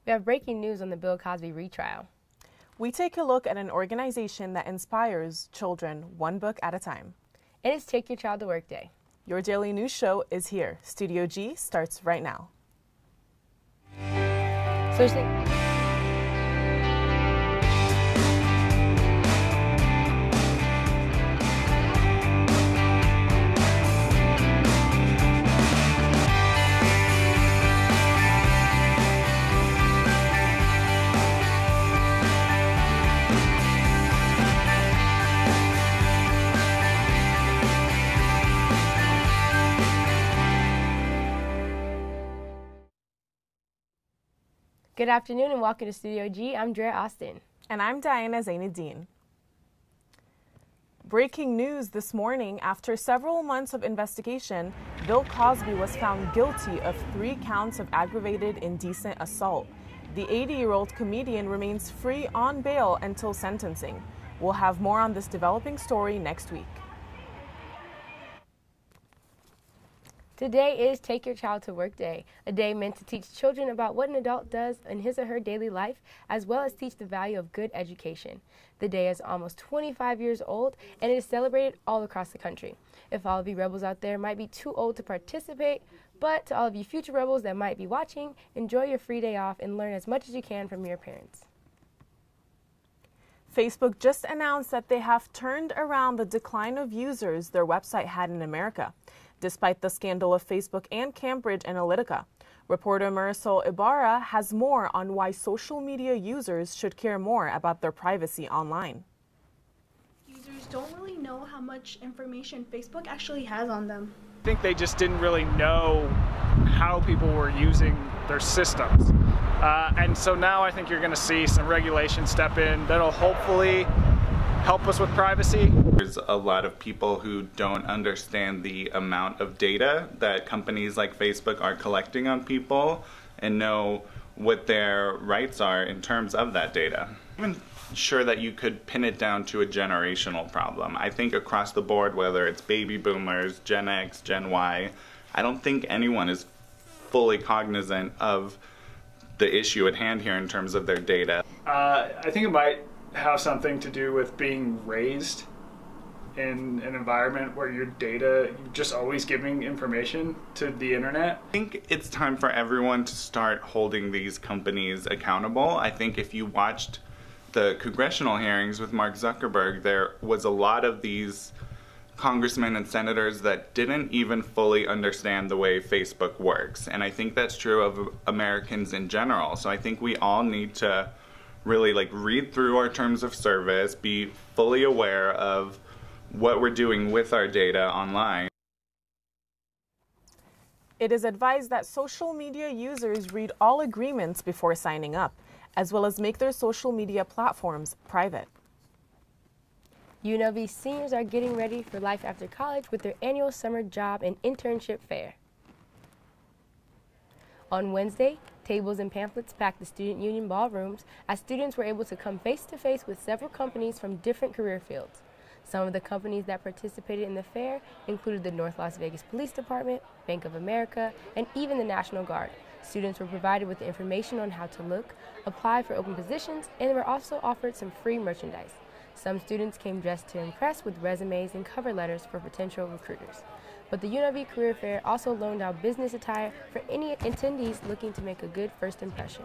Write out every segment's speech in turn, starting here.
We have breaking news on the Bill Cosby retrial. We take a look at an organization that inspires children one book at a time. And it's Take Your Child to Work Day. Your daily news show is here. Studio G starts right now. Good afternoon and welcome to Studio G. I'm Drea Austin. And I'm Diana Zainadine. Breaking news this morning: after several months of investigation, Bill Cosby was found guilty of 3 counts of aggravated indecent assault. The 80-year-old comedian remains free on bail until sentencing. We'll have more on this developing story next week. Today is Take Your Child to Work Day, a day meant to teach children about what an adult does in his or her daily life, as well as teach the value of good education. The day is almost 25 years old, and it is celebrated all across the country. If all of you rebels out there might be too old to participate, but to all of you future rebels that might be watching, enjoy your free day off and learn as much as you can from your parents. Facebook just announced that they have turned around the decline of users their website had in America, despite the scandal of Facebook and Cambridge Analytica. Reporter Marisol Ibarra has more on why social media users should care more about their privacy online. Users don't really know how much information Facebook actually has on them. I think they just didn't really know how people were using their systems. And so now I think you're going to see some regulation step in that'll hopefully help us with privacy. There's a lot of people who don't understand the amount of data that companies like Facebook are collecting on people and know what their rights are in terms of that data. I'm even sure that you could pin it down to a generational problem. I think across the board, whether it's baby boomers, Gen X, Gen Y, I don't think anyone is fully cognizant of the issue at hand here in terms of their data. I think it might have something to do with being raised in an environment where your data, you're just always giving information to the internet. I think it's time for everyone to start holding these companies accountable. I think if you watched the congressional hearings with Mark Zuckerberg, there was a lot of these congressmen and senators that didn't even fully understand the way Facebook works. And I think that's true of Americans in general. So I think we all need to really read through our terms of service, be fully aware of what we're doing with our data online. It is advised that social media users read all agreements before signing up, as well as make their social media platforms private. UNLV seniors are getting ready for life after college with their annual summer job and internship fair. On Wednesday, tables and pamphlets packed the student union ballrooms as students were able to come face-to-face with several companies from different career fields. Some of the companies that participated in the fair included the North Las Vegas Police Department, Bank of America, and even the National Guard. Students were provided with information on how to look, apply for open positions, and they were also offered some free merchandise. Some students came dressed to impress with resumes and cover letters for potential recruiters. But the UNLV Career Fair also loaned out business attire for any attendees looking to make a good first impression.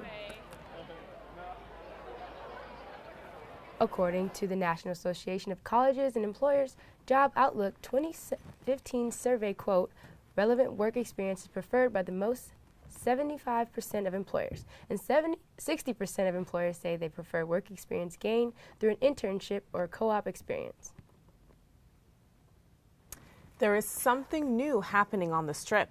According to the National Association of Colleges and Employers Job Outlook 2015 survey, quote, relevant work experience is preferred by the most 75% of employers, and 60% of employers say they prefer work experience gained through an internship or co-op experience. There is something new happening on the Strip.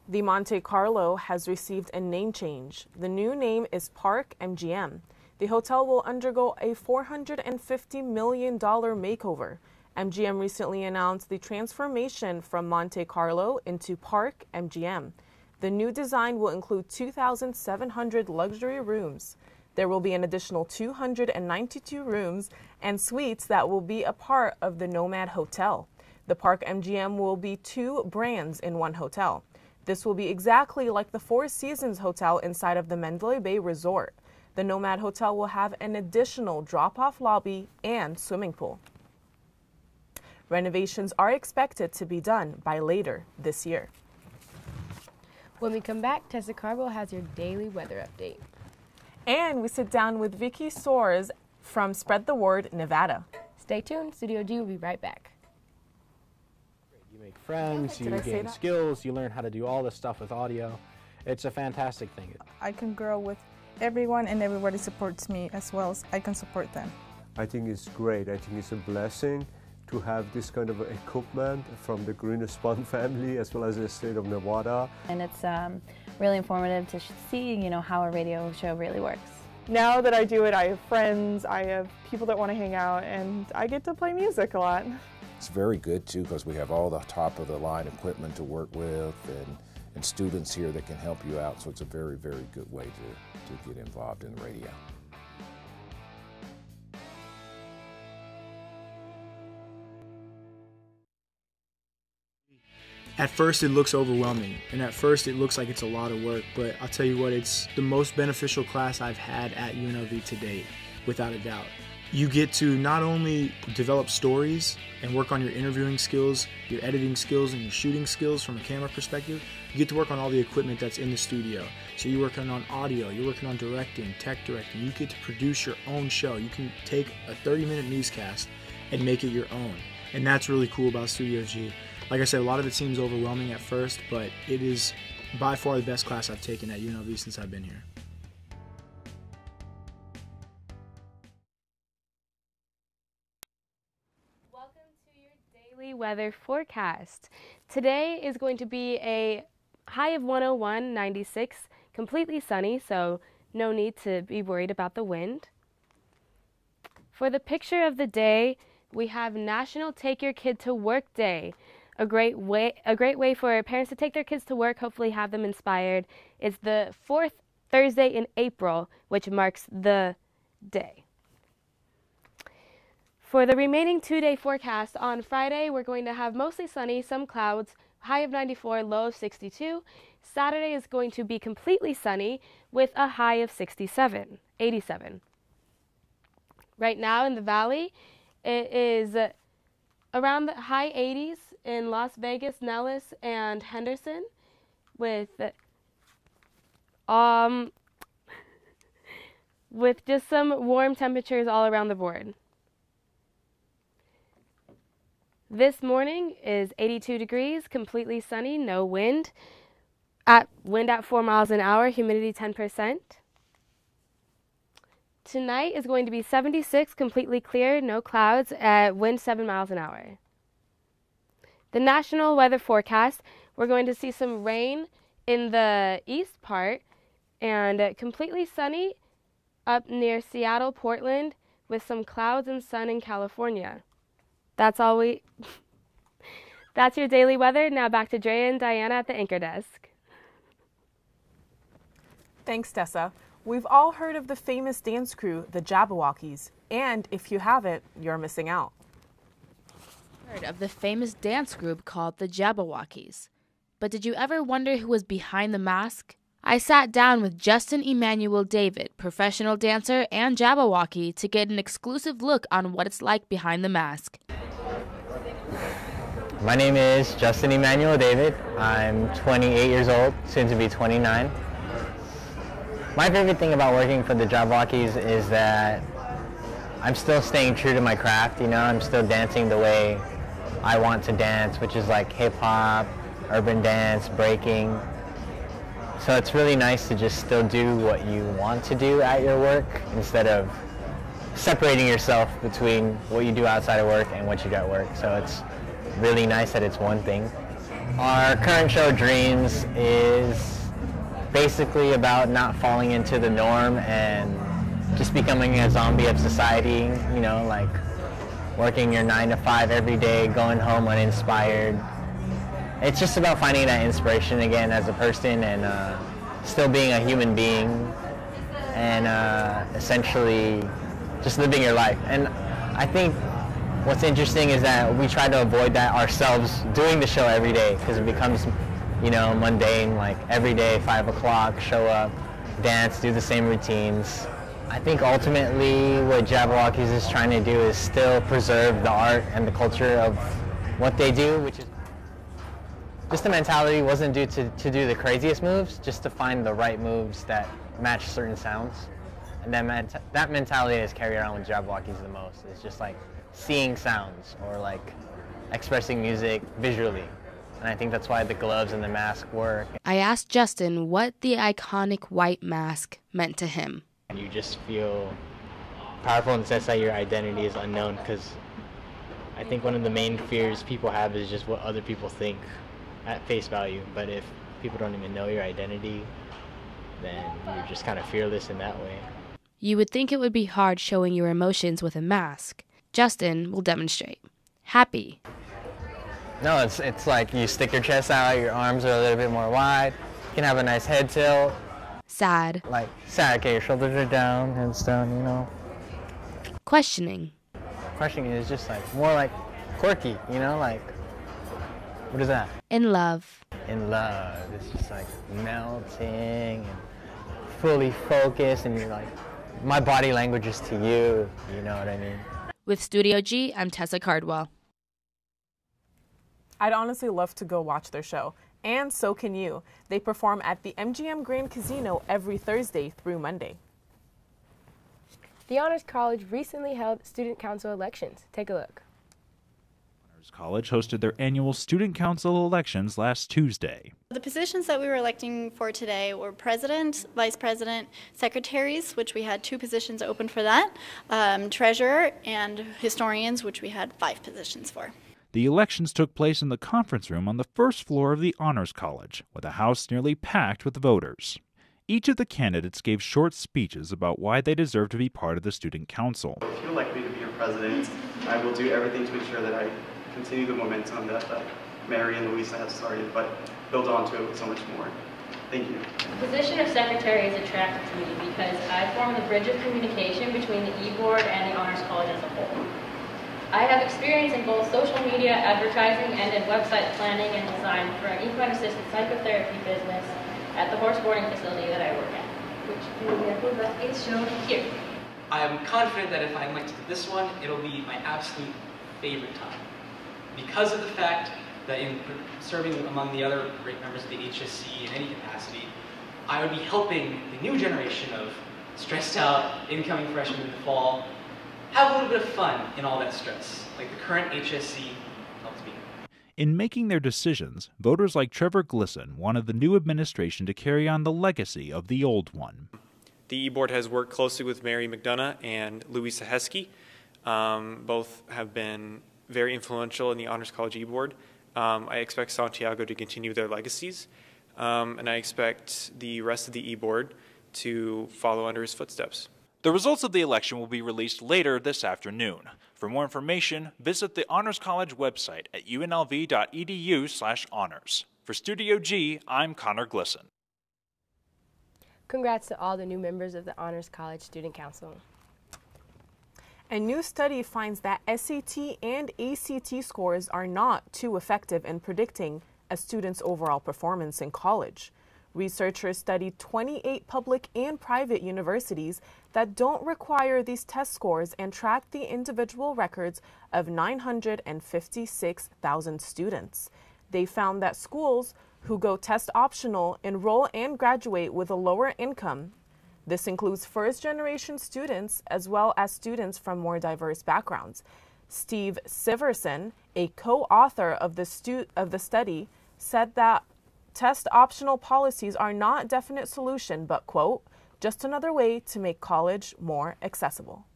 The Monte Carlo has received a name change. The new name is Park MGM. The hotel will undergo a $450 million makeover. MGM recently announced the transformation from Monte Carlo into Park MGM. The new design will include 2,700 luxury rooms. There will be an additional 292 rooms and suites that will be a part of the Nomad Hotel. The Park MGM will be 2 brands in one hotel. This will be exactly like the Four Seasons Hotel inside of the Mandalay Bay Resort. The Nomad Hotel will have an additional drop-off lobby and swimming pool. Renovations are expected to be done by later this year. When we come back, Tessa Carville has your daily weather update. And we sit down with Vicky Soares from Spread the Word, Nevada. Stay tuned. Studio G will be right back. You make friends, you gain skills, you learn how to do all this stuff with audio. It's a fantastic thing. I can grow with everyone and everybody supports me as well as I can support them. I think it's great. I think it's a blessing to have this kind of equipment from the Green Spun family as well as the state of Nevada. And it's really informative to see, how a radio show really works. Now that I do it, I have friends, I have people that want to hang out, and I get to play music a lot. It's very good too because we have all the top of the line equipment to work with and students here that can help you out, so it's a very, very good way to get involved in the radio. At first it looks overwhelming, and at first it looks like it's a lot of work, but I'll tell you what, it's the most beneficial class I've had at UNLV to date, without a doubt. You get to not only develop stories and work on your interviewing skills, your editing skills, and your shooting skills from a camera perspective, you get to work on all the equipment that's in the studio. So you're working on audio, you're working on directing, tech directing, you get to produce your own show. You can take a 30-minute newscast and make it your own, and that's really cool about Studio G. Like I said, a lot of it seems overwhelming at first, but it is by far the best class I've taken at UNLV since I've been here. Welcome to your daily weather forecast. Today is going to be a high of 101, 96, completely sunny, so no need to be worried about the wind. For the picture of the day, we have National Take Your Kid to Work Day. A great way for parents to take their kids to work, hopefully have them inspired. It's the 4th Thursday in April, which marks the day. For the remaining 2-day forecast, on Friday we're going to have mostly sunny, some clouds, high of 94, low of 62. Saturday is going to be completely sunny with a high of 87. Right now in the valley, it is around the high 80s in Las Vegas, Nellis, and Henderson, with just some warm temperatures all around the board. This morning is 82 degrees, completely sunny, no wind. Wind at 4 miles an hour, humidity 10%. Tonight is going to be 76, completely clear, no clouds, wind 7 miles an hour. The national weather forecast, we're going to see some rain in the east part and completely sunny up near Seattle, Portland, with some clouds and sun in California. That's your daily weather. Now back to Drea and Diana at the anchor desk. Thanks, Tessa. We've all heard of the famous dance crew, the Jabberwockies, and if you haven't, you're missing out. Heard of the famous dance group called the Jabberwockies. But did you ever wonder who was behind the mask? I sat down with Justin Emmanuel David, professional dancer and Jabberwocky, to get an exclusive look on what it's like behind the mask. My name is Justin Emmanuel David. I'm 28 years old, soon to be 29. My favorite thing about working for the Jabberwockies is that I'm still staying true to my craft, I'm still dancing the way I want to dance, which is like hip-hop, urban dance, breaking. So it's really nice to just still do what you want to do at your work instead of separating yourself between what you do outside of work and what you do at work. So it's really nice that it's one thing. Our current show, Dreams, is basically about not falling into the norm and just becoming a zombie of society, like working your 9 to 5 every day, going home uninspired. It's just about finding that inspiration again as a person and still being a human being and essentially just living your life. And I think what's interesting is that we try to avoid that ourselves doing the show every day because it becomes you know, mundane, like every day, 5 o'clock, show up, dance, do the same routines. I think ultimately what Jabberwockies is trying to do is still preserve the art and the culture of what they do, which is just the mentality wasn't due to do the craziest moves, just to find the right moves that match certain sounds. And that mentality is carried around with Jabberwockies the most. It's just like seeing sounds or like expressing music visually. And I think that's why the gloves and the mask work. I asked Justin what the iconic white mask meant to him. You just feel powerful in the sense that your identity is unknown, because I think one of the main fears people have is just what other people think at face value. But if people don't even know your identity, then you're just kind of fearless in that way. You would think it would be hard showing your emotions with a mask. Justin will demonstrate. Happy. No, it's like you stick your chest out, your arms are a little bit more wide, you can have a nice head tilt. Sad. Like sad, okay, your shoulders are down, head's down, you know. Questioning. Questioning is just like more like quirky, you know, like, what is that? In love. In love. It's just like melting and fully focused, and you're like, my body language is to you, you know what I mean? With Studio G, I'm Tessa Cardwell. I'd honestly love to go watch their show, and so can you. They perform at the MGM Grand Casino every Thursday through Monday. The Honors College recently held student council elections. Take a look. Honors College hosted their annual student council elections last Tuesday. The positions that we were electing for today were president, vice president, secretaries, which we had 2 positions open for that, treasurer, and historians, which we had 5 positions for. The elections took place in the conference room on the first floor of the Honors College, with a house nearly packed with voters. Each of the candidates gave short speeches about why they deserve to be part of the student council. If you elect me to be your president, I will do everything to ensure that I continue the momentum that Mary and Louisa have started, but build onto it with so much more. Thank you. The position of secretary is attractive to me because I form the bridge of communication between the e-board and the Honors College as a whole. I have experience in both social media advertising and in website planning and design for an equine-assisted psychotherapy business at the horse boarding facility that I work at, which is shown here. I'm confident that if I'm elected to this one, it'll be my absolute favorite time. Because of the fact that in serving among the other great members of the HSC in any capacity, I would be helping the new generation of stressed out incoming freshmen in the fall have a little bit of fun in all that stress, like the current HSC helps me. In making their decisions, voters like Trevor Glisson wanted the new administration to carry on the legacy of the old one. The e-board has worked closely with Mary McDonough and Louisa Heskey. Both have been very influential in the Honors College e-board. I expect Santiago to continue their legacies, and I expect the rest of the e-board to follow under his footsteps. The results of the election will be released later this afternoon. For more information, visit the Honors College website at unlv.edu/honors. For Studio G, I'm Connor Glisson. Congrats to all the new members of the Honors College Student Council. A new study finds that SAT and ACT scores are not too effective in predicting a student's overall performance in college. Researchers studied 28 public and private universities that don't require these test scores and tracked the individual records of 956,000 students. They found that schools who go test optional enroll and graduate with a lower income. This includes first-generation students as well as students from more diverse backgrounds. Steve Siverson, a co-author of the study, said that test optional policies are not a definite solution, but, quote, just another way to make college more accessible.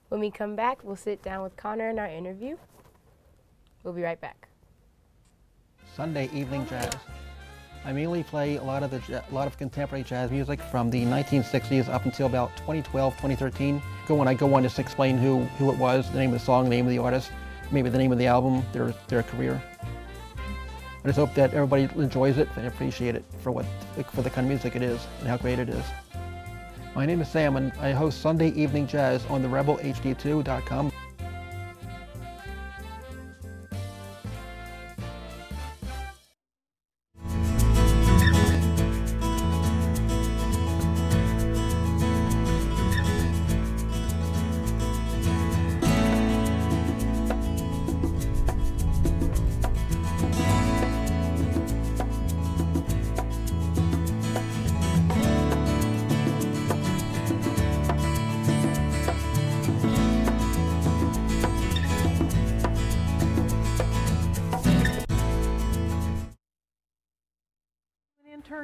When we come back, we'll sit down with Connor in our interview. We'll be right back. Sunday evening jazz. I mainly play a lot of contemporary jazz music from the 1960s up until about 2012, 2013. When I go on, just explain who it was, the name of the song, the name of the artist, maybe the name of the album, their career. I just hope that everybody enjoys it and appreciate it for the kind of music it is and how great it is. My name is Sam, and I host Sunday Evening Jazz on the rebelhd2.com.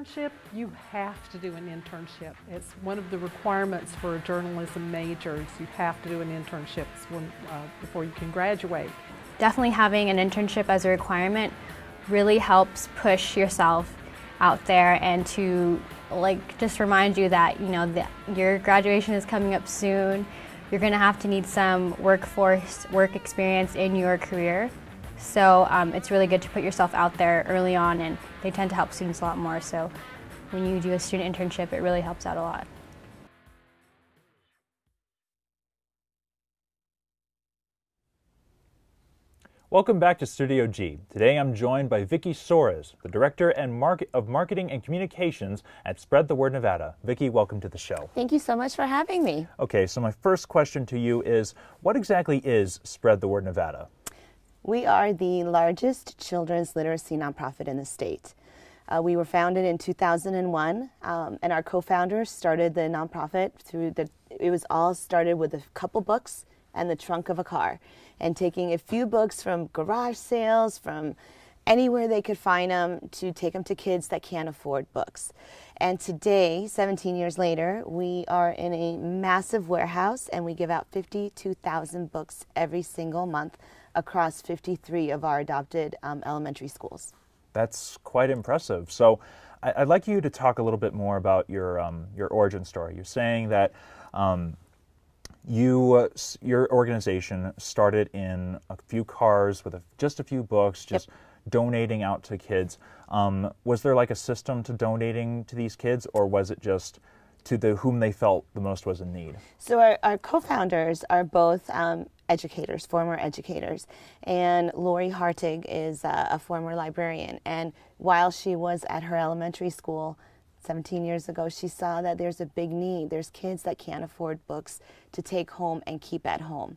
internship, you have to do an internship. It's one of the requirements for a journalism major. You have to do an internship before you can graduate. Definitely having an internship as a requirement really helps push yourself out there and to just remind you that your graduation is coming up soon. You're going to have to need some work experience in your career. So it's really good to put yourself out there early on, and they tend to help students a lot more. So when you do a student internship, it really helps out a lot. Welcome back to Studio G. Today I'm joined by Vicki Soares, the Director of Marketing and Communications at Spread the Word Nevada. Vicki, welcome to the show. Thank you so much for having me. Okay, so my first question to you is, what exactly is Spread the Word Nevada? We are the largest children's literacy nonprofit in the state. We were founded in 2001, and our co-founders started the nonprofit it was all started with a couple books and the trunk of a car, and taking a few books from garage sales, from anywhere they could find them, to take them to kids that can't afford books. And today, 17 years later, we are in a massive warehouse, and we give out 52,000 books every single month across 53 of our adopted elementary schools. That's quite impressive. So I'd like you to talk a little bit more about your origin story. You're saying that your organization started in a few cars with just a few books, just donating out to kids. Was there like a system to donating to these kids, or was it just to whom they felt the most was in need? So our co-founders are both educators, former educators, and Lori Hartig is a former librarian. And while she was at her elementary school 17 years ago, she saw that there's a big need. There's kids that can't afford books to take home and keep at home.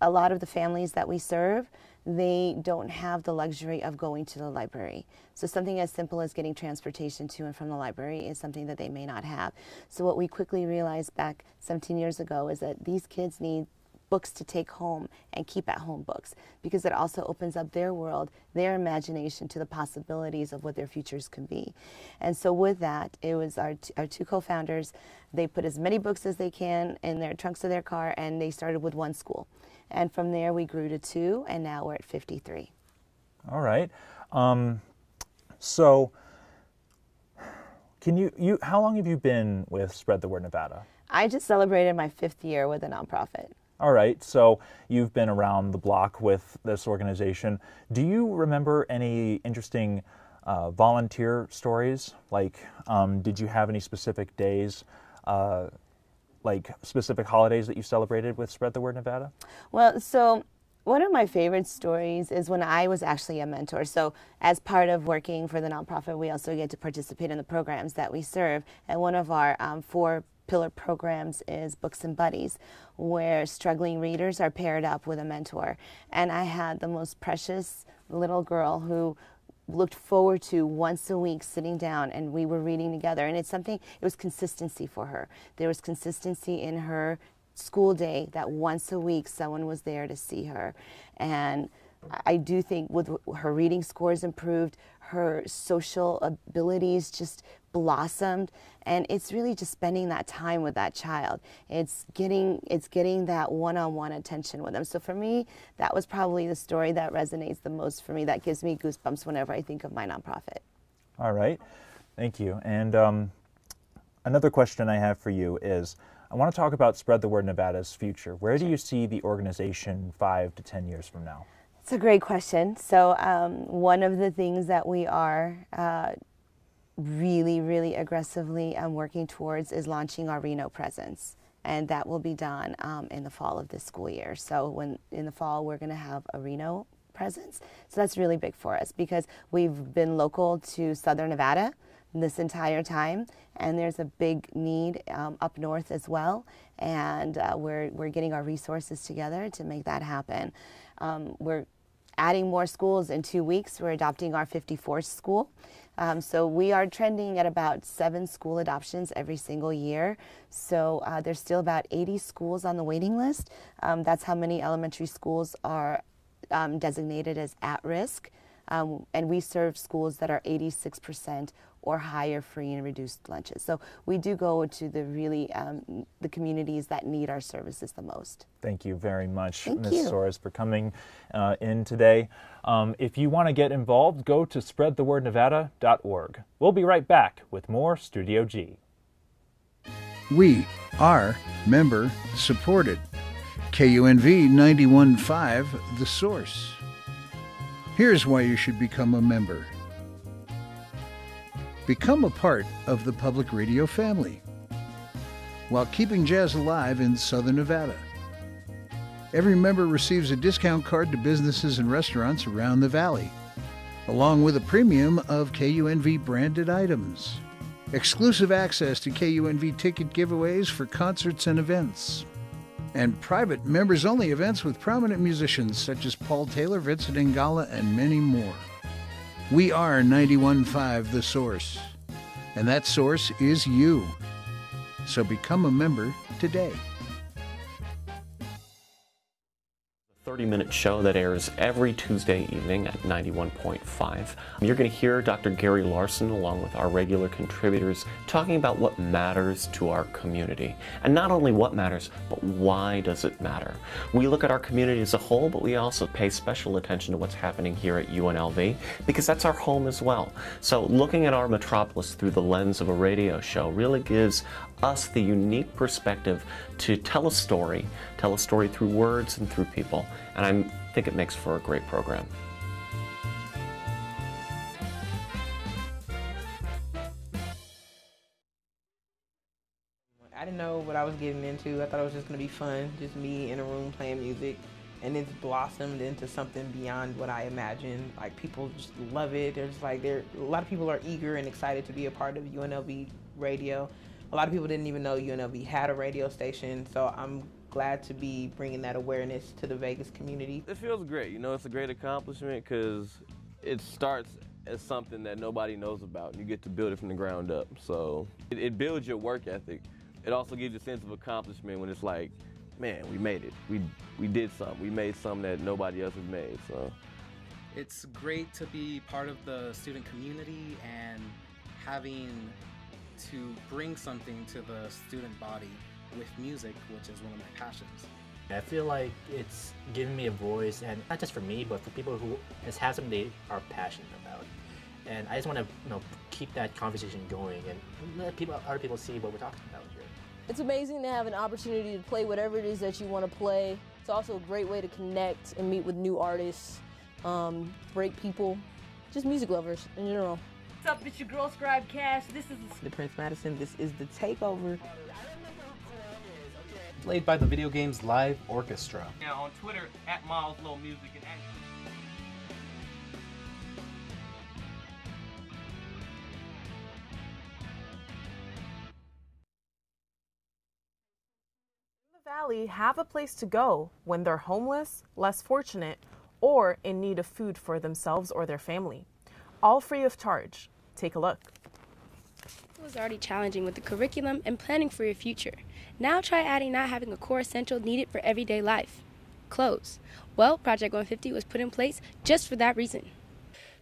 A lot of the families that we serve, they don't have the luxury of going to the library. So something as simple as getting transportation to and from the library is something that they may not have. So what we quickly realized back 17 years ago is that these kids need books to take home and keep at home books, because it also opens up their world, their imagination to the possibilities of what their futures can be. And so with that, it was our two co-founders. They put as many books as they can in their trunks of their car, and they started with one school. And from there we grew to 2, and now we're at 53. All right. So can you how long have you been with Spread the Word Nevada? I just celebrated my 5th year with a nonprofit. All right, so you've been around the block with this organization. Do you remember any interesting volunteer stories? Like, did you have any specific days, like specific holidays that you celebrated with Spread the Word Nevada? Well, so one of my favorite stories is when I was actually a mentor. So as part of working for the nonprofit, we also get to participate in the programs that we serve. And one of our 4 pillar programs is Books and Buddies, where struggling readers are paired up with a mentor. And I had the most precious little girl who looked forward to once a week sitting down and we were reading together. And it was consistency for her. There was consistency in her school day that once a week someone was there to see her. And I do think with her reading scores improved, her social abilities just blossomed, and it's really just spending that time with that child. It's getting that one-on-one attention with them. So for me, that was probably the story that resonates the most for me, that gives me goosebumps whenever I think of my nonprofit. All right, thank you. And another question I have for you is, I want to talk about Spread the Word Nevada's future. Where do you see the organization 5 to 10 years from now? It's a great question. So one of the things that we are really aggressively working towards is launching our Reno presence. And that will be done in the fall of this school year. So in the fall, we're going to have a Reno presence. So that's really big for us because we've been local to Southern Nevada this entire time, and there's a big need up north as well, and we're getting our resources together to make that happen. We're adding more schools in 2 weeks. We're adopting our 54th school. So we are trending at about 7 school adoptions every single year. So there's still about 80 schools on the waiting list. That's how many elementary schools are designated as at risk. And we serve schools that are 86% or higher free and reduced lunches. So we do go to the really the communities that need our services the most. Thank you very much, Thank Ms. you. Soares, for coming in today. If you want to get involved, go to spreadthewordnevada.org. We'll be right back with more Studio G. We are member supported. KUNV 91.5, The Source. Here's why you should become a member. Become a part of the public radio family while keeping jazz alive in Southern Nevada. Every member receives a discount card to businesses and restaurants around the valley, along with a premium of KUNV branded items. Exclusive access to KUNV ticket giveaways for concerts and events. And private members-only events with prominent musicians such as Paul Taylor, Vincent Ingala, and many more. We are 91.5 The Source, and that source is you. So become a member today. 30-minute show that airs every Tuesday evening at 91.5. You're going to hear Dr. Gary Larson along with our regular contributors talking about what matters to our community. And not only what matters, but why does it matter? We look at our community as a whole, but we also pay special attention to what's happening here at UNLV because that's our home as well. So looking at our metropolis through the lens of a radio show really gives us the unique perspective to tell a story through words and through people, and I think it makes for a great program. I didn't know what I was getting into. I thought it was just going to be fun, just me in a room playing music, and it's blossomed into something beyond what I imagined. Like, people just love it. There's like, a lot of people are eager and excited to be a part of UNLV radio. A lot of people didn't even know UNLV had a radio station, so I'm glad to be bringing that awareness to the Vegas community. It feels great. You know, it's a great accomplishment because it starts as something that nobody knows about, and you get to build it from the ground up. So it builds your work ethic. It also gives you a sense of accomplishment when it's like, man, we made it. We did something. We made something that nobody else has made. So it's great to be part of the student community and having to bring something to the student body with music, which is one of my passions. I feel like it's giving me a voice, and not just for me, but for people who just have something they are passionate about. And I just want to, keep that conversation going and let other people see what we're talking about here. It's amazing to have an opportunity to play whatever it is that you want to play. It's also a great way to connect and meet with new artists, great people, just music lovers in general. What's up, it's your girl Scribe Cash. This is the Prince Madison. This is the Takeover. Played by the Video Games Live Orchestra. Yeah, on Twitter, @MilesLowMusic and Valley have a place to go when they're homeless, less fortunate, or in need of food for themselves or their family. All free of charge. Take a look. It was already challenging with the curriculum and planning for your future. Now try adding not having a core essential needed for everyday life. Clothes. Well, Project 150 was put in place just for that reason.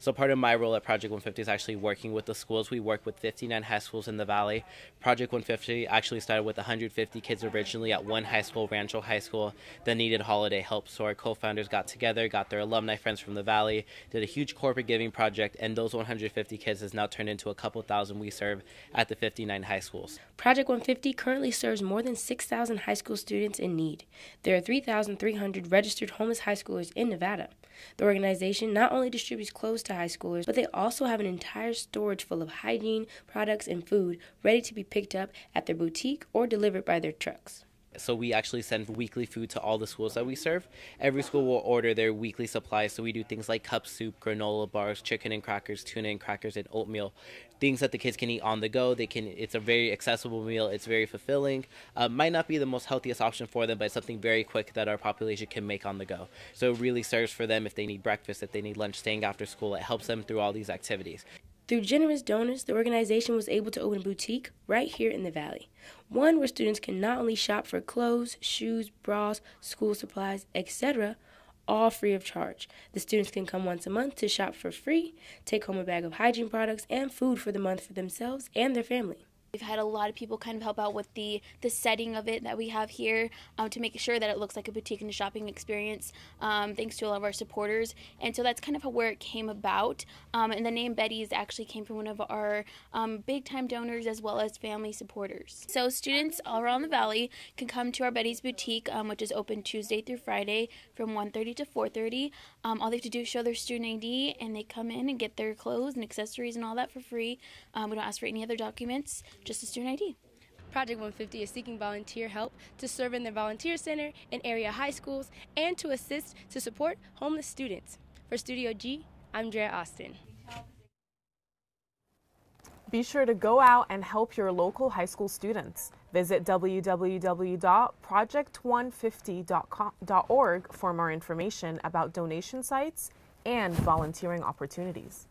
So part of my role at Project 150 is actually working with the schools. We work with 59 high schools in the Valley. Project 150 actually started with 150 kids originally at one high school, Rancho High School, that needed holiday help. So our co-founders got together, got their alumni friends from the Valley, did a huge corporate giving project, and those 150 kids has now turned into a couple thousand we serve at the 59 high schools. Project 150 currently serves more than 6,000 high school students in need. There are 3,300 registered homeless high schoolers in Nevada. The organization not only distributes clothes to high schoolers, but they also have an entire storage full of hygiene, products, and food ready to be picked up at their boutique or delivered by their trucks. So we actually send weekly food to all the schools that we serve. Every school will order their weekly supplies. So we do things like cup soup, granola bars, chicken and crackers, tuna and crackers, and oatmeal. Things that the kids can eat on the go. It's a very accessible meal. It's very fulfilling. Might not be the most healthiest option for them, but it's something very quick that our population can make on the go. So it really serves for them if they need breakfast, if they need lunch, staying after school. It helps them through all these activities. Through generous donors, the organization was able to open a boutique right here in the Valley. One where students can not only shop for clothes, shoes, bras, school supplies, etc., all free of charge. The students can come once a month to shop for free, take home a bag of hygiene products and food for the month for themselves and their family. We've had a lot of people kind of help out with the setting of it that we have here to make sure that it looks like a boutique and a shopping experience, thanks to a lot of our supporters. And so that's kind of where it came about. And the name Betty's actually came from one of our big-time donors as well as family supporters. So students all around the valley can come to our Betty's Boutique, which is open Tuesday through Friday from 1:30 to 4:30. All they have to do is show their student ID, and they come in and get their clothes and accessories and all that for free. We don't ask for any other documents, just a student ID. Project 150 is seeking volunteer help to serve in their volunteer center in area high schools and to assist to support homeless students. For Studio G, I'm Drea Austin. Be sure to go out and help your local high school students. Visit www.project150.org for more information about donation sites and volunteering opportunities.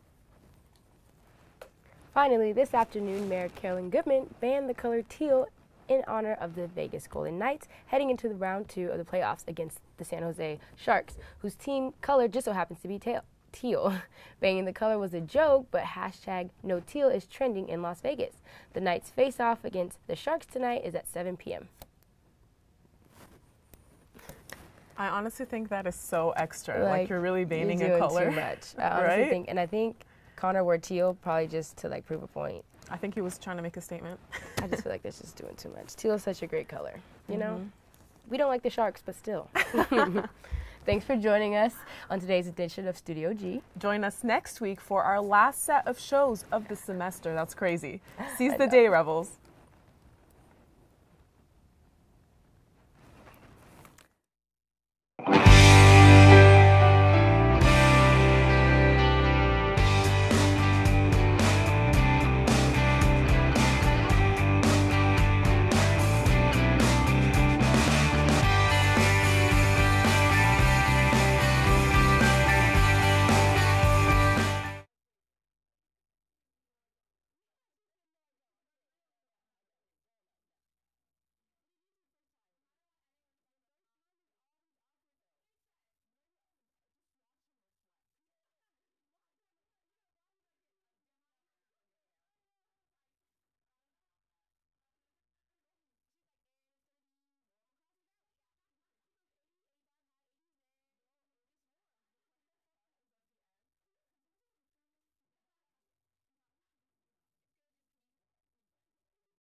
Finally, this afternoon, Mayor Carolyn Goodman banned the color teal in honor of the Vegas Golden Knights heading into the round 2 of the playoffs against the San Jose Sharks, whose team color just so happens to be teal. Banning the color was a joke, but hashtag no teal is trending in Las Vegas. The Knights face off against the Sharks tonight is at 7 p.m. I honestly think that is so extra. Like you're really banning a color. Too much. I honestly think, and I think Connor wore teal probably just to like prove a point. I think he was trying to make a statement. I just feel like that's just doing too much. Teal is such a great color. You know, we don't like the Sharks, but still. Thanks for joining us on today's edition of Studio G. Join us next week for our last set of shows of the semester. That's crazy. Seize the day, Rebels.